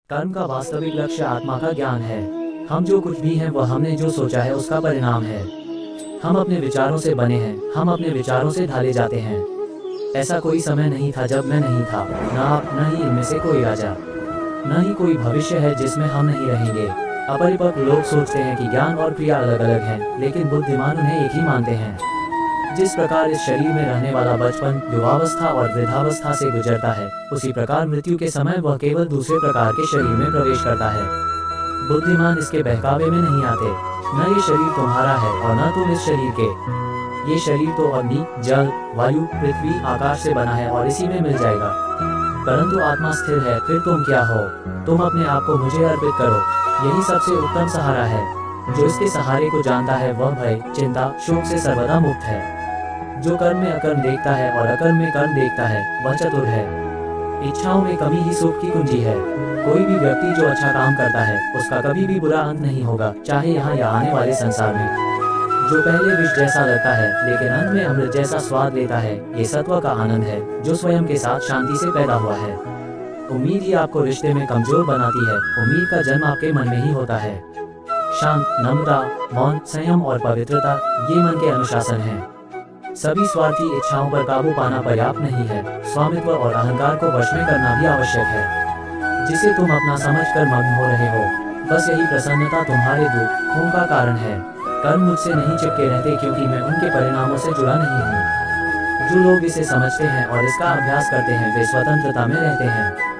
कर्म का वास्तविक लक्ष्य आत्मा का ज्ञान है। हम जो कुछ भी हैं वह हमने जो सोचा है उसका परिणाम है। हम अपने विचारों से बने हैं, हम अपने विचारों से ढाले जाते हैं। ऐसा कोई समय नहीं था जब मैं नहीं था, न आप, न ही इनमें से कोई राजा, न ही कोई भविष्य है जिसमें हम नहीं रहेंगे। अपरिपक्व लोग सोचते हैं कि ज्ञान और क्रिया अलग अलग हैं, लेकिन बुद्धिमान उन्हें एक ही मानते हैं। जिस प्रकार इस शरीर में रहने वाला बचपन, युवावस्था और वृद्धावस्था से गुजरता है, उसी प्रकार मृत्यु के समय वह केवल दूसरे प्रकार के शरीर में प्रवेश करता है। बुद्धिमान इसके बहकावे में नहीं आते। न ये शरीर तुम्हारा है और न तुम इस शरीर के। ये शरीर तो अग्नि, जल, वायु, पृथ्वी, आकाश से बना है और इसी में मिल जाएगा। परंतु आत्मा स्थिर है। फिर तुम क्या हो? तुम अपने आप को मुझे अर्पित करो। यही सबसे उत्तम सहारा है। जो इसके सहारे को जानता है वह भय, चिंता, शोक से सर्वदा मुक्त है। जो कर्म में अकर्म देखता है और अकर्म में कर्म देखता है, वह चतुर है। इच्छाओं में कमी ही सुख की कुंजी है। कोई भी व्यक्ति जो अच्छा काम करता है, उसका कभी भी बुरा अंत नहीं होगा, चाहे यहाँ या आने वाले संसार में। जो पहले विष जैसा लगता है लेकिन अंत में अमृत जैसा स्वाद लेता है, ये सत्व का आनंद है जो स्वयं के साथ शांति से पैदा हुआ है। उम्मीद ही आपको रिश्ते में कमजोर बनाती है। उम्मीद का जन्म आपके मन में ही होता है। शांत, नम्रता, मौन, संयम और पवित्रता, ये मन के अनुशासन हैं। सभी स्वार्थी इच्छाओं पर काबू पाना पर्याप्त नहीं है। स्वामित्व और अहंकार को वश में करना भी आवश्यक है, जिसे तुम अपना समझकर मग्न हो रहे हो। बस यही प्रसन्नता तुम्हारे दुखों का कारण है। कर्म मुझसे नहीं चिपके रहते क्योंकि मैं उनके परिणामों से जुड़ा नहीं हूँ। जो लोग इसे समझते हैं और इसका अभ्यास करते हैं, वे स्वतंत्रता में रहते हैं।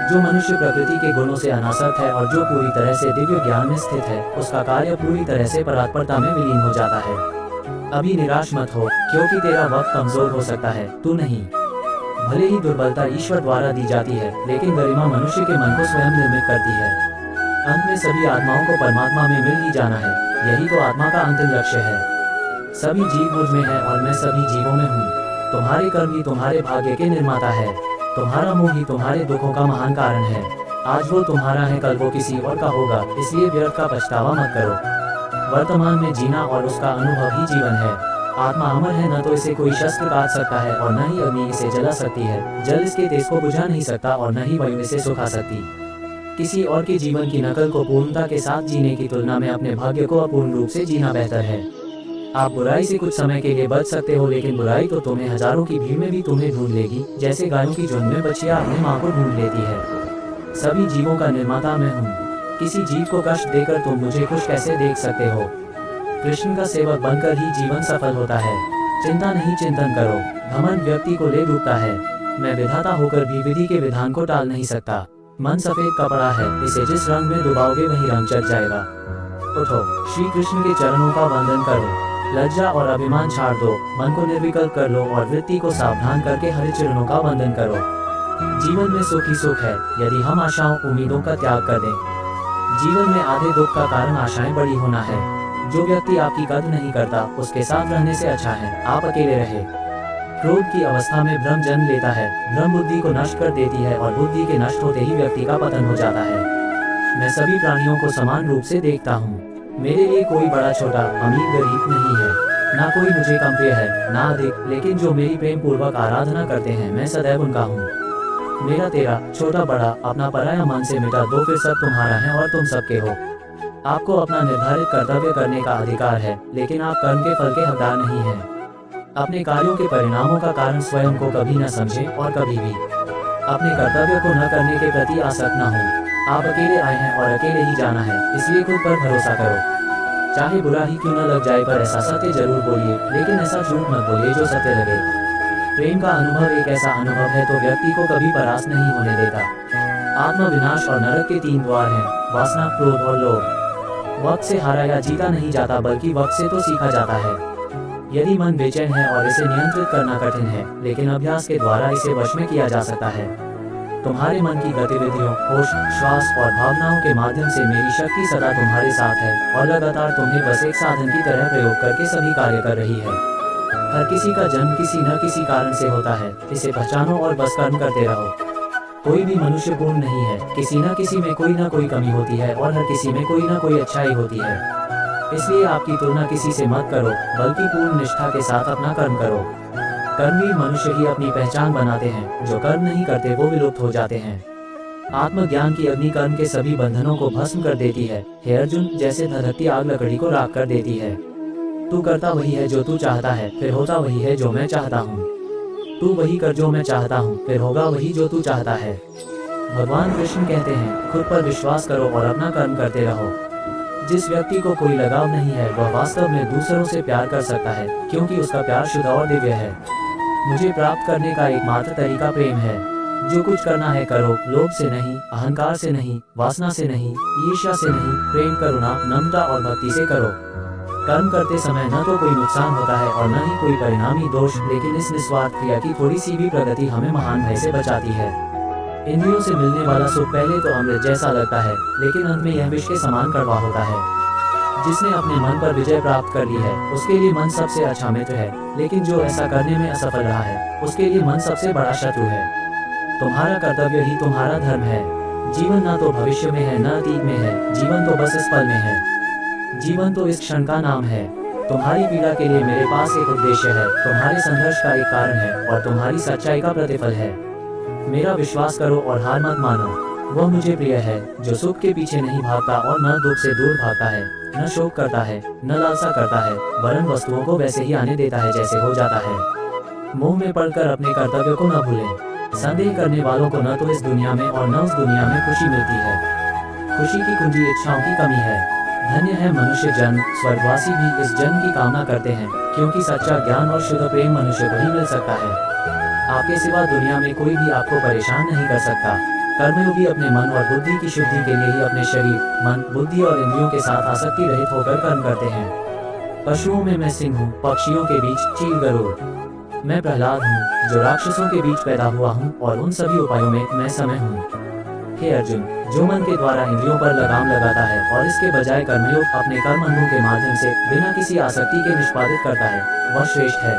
जो मनुष्य प्रकृति के गुणों से अनासक्त है और जो पूरी तरह से दिव्य ज्ञान में स्थित है, उसका कार्य पूरी तरह से परात्परता में विलीन हो जाता है। अभी निराश मत हो, क्योंकि तेरा वक्त कमजोर हो सकता है, तू नहीं। भले ही दुर्बलता ईश्वर द्वारा दी जाती है, लेकिन गरिमा मनुष्य के मन को स्वयं निर्मित करती है। अंत में सभी आत्माओं को परमात्मा में मिल ही जाना है। यही तो आत्मा का अंतिम लक्ष्य है। सभी जीव मुझ में है और मैं सभी जीवों में हूँ। तुम्हारे कर्म ही तुम्हारे भाग्य के निर्माता है। तुम्हारा मोह ही तुम्हारे दुखों का महान कारण है। आज वो तुम्हारा है, कल वो किसी और का होगा, इसलिए व्यर्थ का पछतावा मत करो। वर्तमान में जीना और उसका अनुभव ही जीवन है। आत्मा अमर है, न तो इसे कोई शस्त्र काट सकता है और न ही अग्नि इसे जला सकती है। जल इसके तेज को बुझा नहीं सकता और न ही वायु इसे सुखा सकती। किसी और के जीवन की नकल को पूर्णता के साथ जीने की तुलना में अपने भाग्य को अपूर्ण रूप से जीना बेहतर है। आप बुराई से कुछ समय के लिए बच सकते हो, लेकिन बुराई तो तुम्हें हजारों की भीड़ में भी तुम्हें ढूंढ लेगी, जैसे गायों की झुंड में बछिया अपने माँ को ढूंढ लेती है। सभी जीवों का निर्माता मैं हूँ। किसी जीव को कष्ट देकर तुम मुझे खुश कैसे देख सकते हो? कृष्ण का सेवक बनकर ही जीवन सफल होता है। चिंता नहीं, चिंतन करो। घमंड व्यक्ति को ले डूबता है। मैं विधाता होकर भी विधि के विधान को टाल नहीं सकता। मन सफेद कपड़ा है, इसे जिस रंग में डुबाओगे वही रंग चढ़ जाएगा। उठो, श्री कृष्ण के चरणों का वंदन करो। लज्जा और अभिमान छाड़ दो, मन को निर्विकल्प कर लो और वृत्ति को सावधान करके हरि चरणों का वंदन करो। जीवन में सुख ही सुख है, यदि हम आशाओं उम्मीदों का त्याग कर दें। जीवन में आधे दुख का कारण आशाएं बड़ी होना है। जो व्यक्ति आपकी कद्र नहीं करता, उसके साथ रहने से अच्छा है आप अकेले रहे। क्रोध की अवस्था में भ्रम जन्म लेता है। भ्रम बुद्धि को नष्ट कर देती है और बुद्धि के नष्ट होते ही व्यक्ति का पतन हो जाता है। मैं सभी प्राणियों को समान रूप से देखता हूँ। मेरे लिए कोई बड़ा छोटा, अमीर गरीब नहीं है। ना कोई मुझे कम प्रिय है, ना अधिक, लेकिन जो मेरी प्रेम पूर्वक आराधना करते हैं, मैं सदैव उनका हूँ। मेरा तेरा, छोटा बड़ा, अपना पराया मन से मिटा दो, फिर सब तुम्हारा है और तुम सबके हो। आपको अपना निर्धारित कर्तव्य करने का अधिकार है, लेकिन आप कर्म के फल के हकदार नहीं हैं। अपने कार्यों के परिणामों का कारण स्वयं को कभी न समझें और कभी भी अपने कर्तव्य को न करने के प्रति आसक्त न हो। आप अकेले आए हैं और अकेले ही जाना है, इसलिए खुद पर भरोसा करो। चाहे बुरा ही क्यों न लग जाए, पर ऐसा सत्य जरूर बोलिए, लेकिन ऐसा झूठ मत बोलिए जो सत्य लगे। प्रेम का अनुभव एक ऐसा अनुभव है तो व्यक्ति को कभी परास्त नहीं होने देता। आत्मा विनाश और नरक के 3 द्वार हैं, वासना, क्रोध और लोभ। वक्त से हारा या जीता नहीं जाता, बल्कि वक्त से तो सीखा जाता है। यदि मन बेचैन है और इसे नियंत्रित करना कठिन है, लेकिन अभ्यास के द्वारा इसे वश में किया जा सकता है। तुम्हारे मन की गतिविधियों, होश, श्वास और भावनाओं के माध्यम से मेरी शक्ति सदा तुम्हारे साथ है और लगातार तुम्हें बस एक साधन की तरह प्रयोग करके सभी कार्य कर रही है। हर किसी का जन्म किसी न किसी कारण से होता है, इसे पहचानो और बस कर्म करते रहो। कोई भी मनुष्य पूर्ण नहीं है, किसी न किसी में कोई ना कोई कमी होती है और हर किसी में कोई ना कोई अच्छाई होती है। इसलिए आपकी तुलना किसी से मत करो, बल्कि पूर्ण निष्ठा के साथ अपना कर्म करो। कर्मवीर मनुष्य ही अपनी पहचान बनाते हैं, जो कर्म नहीं करते वो विलुप्त हो जाते हैं। आत्मज्ञान की अग्नि कर्म के सभी बंधनों को भस्म कर देती है। हे अर्जुन, जैसे धधकती आग लकड़ी को राख कर देती है। तू करता वही है जो तू चाहता है, फिर होता वही है जो मैं चाहता हूँ। तू वही कर जो मैं चाहता हूँ, फिर होगा वही जो तू चाहता है। भगवान कृष्ण कहते हैं, खुद पर विश्वास करो और अपना कर्म करते रहो। जिस व्यक्ति को कोई लगाव नहीं है वह वास्तव में दूसरों से प्यार कर सकता है, क्योंकि उसका प्यार शुद्ध और दिव्य है। मुझे प्राप्त करने का एकमात्र तरीका प्रेम है। जो कुछ करना है करो, लोभ से नहीं, अहंकार से नहीं, वासना से नहीं, ईर्ष्या से नहीं, प्रेम, करुणा, नम्रता और भक्ति से करो। कर्म करते समय न तो कोई नुकसान होता है और न ही कोई परिणामी दोष, लेकिन इस निस्वार्थ क्रिया की थोड़ी सी भी प्रगति हमें महान भय से बचाती है। इंद्रियों से मिलने वाला सुख पहले तो अमृत जैसा लगता है, लेकिन अंत में यह विष के समान कड़वा होता है। जिसने अपने मन पर विजय प्राप्त कर ली है उसके लिए मन सबसे अच्छा मित्र है, लेकिन जो ऐसा करने में असफल रहा है उसके लिए मन सबसे बड़ा शत्रु है। तुम्हारा कर्तव्य ही तुम्हारा धर्म है। जीवन ना तो भविष्य में है न अतीत में है, जीवन तो बस इस पल में है। जीवन तो इस क्षण का नाम है। तुम्हारी पीड़ा के लिए मेरे पास एक उद्देश्य है, तुम्हारे संघर्ष का एक कारण है और तुम्हारी सच्चाई का प्रतिफल है। मेरा विश्वास करो और हार मत मानो। वह मुझे प्रिय है जो सुख के पीछे नहीं भागता और न दुख से दूर भागता है, न शोक करता है, न लालसा करता है, वरन वस्तुओं को वैसे ही आने देता है जैसे हो जाता है। मोह में पड़कर अपने कर्तव्य को न भूलें। संदेह करने वालों को न तो इस दुनिया में और न उस दुनिया में खुशी मिलती है। खुशी की कुंजी इच्छाओं की कमी है। धन्य है मनुष्य जन्म, स्वर्गवासी भी इस जन्म की कामना करते हैं, क्योंकि सच्चा ज्ञान और शुद्ध प्रेम मनुष्य को ही मिल सकता है। आपके सिवा दुनिया में कोई भी आपको परेशान नहीं कर सकता। कर्मयोगी अपने मन और बुद्धि की शुद्धि के लिए ही अपने शरीर, मन, बुद्धि और इंद्रियों के साथ आसक्ति रहित होकर कर्म करते हैं। पशुओं में मैं सिंह हूँ, पक्षियों के बीच चील गरुड़। मैं प्रहलाद हूँ जो राक्षसों के बीच पैदा हुआ हूँ, और उन सभी उपायों में मैं समय हूँ। हे अर्जुन, जो मन के द्वारा इंद्रियों पर लगाम लगाता है और इसके बजाय कर्मयोग अपने कर्म अंगों के माध्यम से बिना किसी आसक्ति के निष्पादित करता है, वह श्रेष्ठ है।